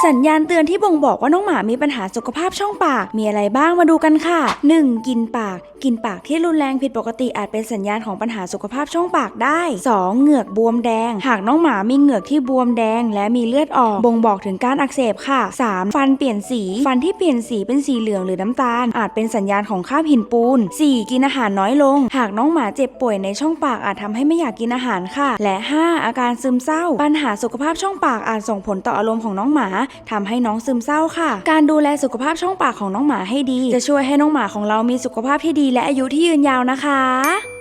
สัญญาณเตือนที่บ่งบอกว่าน้องหมามีปัญหาสุขภาพช่องปากมีอะไรบ้างมาดูกันค่ะ 1. กลิ่นปากที่รุนแรงผิดปกติอาจเป็นสัญญาณของปัญหาสุขภาพช่องปากได้ 2. เหงือกบวมแดงหากน้องหมามีเหงือกที่บวมแดงและมีเลือดออกบ่งบอกถึงการอักเสบค่ะ 3. ฟันเปลี่ยนสีฟันที่เปลี่ยนสีเป็นสีเหลืองหรือน้ำตาลอาจเป็นสัญญาณของคราบหินปูน 4. กินอาหารน้อยลงหากน้องหมาเจ็บป่วยในช่องปากอาจทำให้ไม่อยากกินอาหารค่ะและ 5. อาการซึมเศร้าปัญหาสุขภาพช่องปากอาจส่งผลต่ออารมณ์ของน้องหมาทำให้น้องซึมเศร้าค่ะการดูแลสุขภาพช่องปากของน้องหมาให้ดีจะช่วยให้น้องหมาของเรามีสุขภาพที่ดีและอายุที่ยืนยาวนะคะ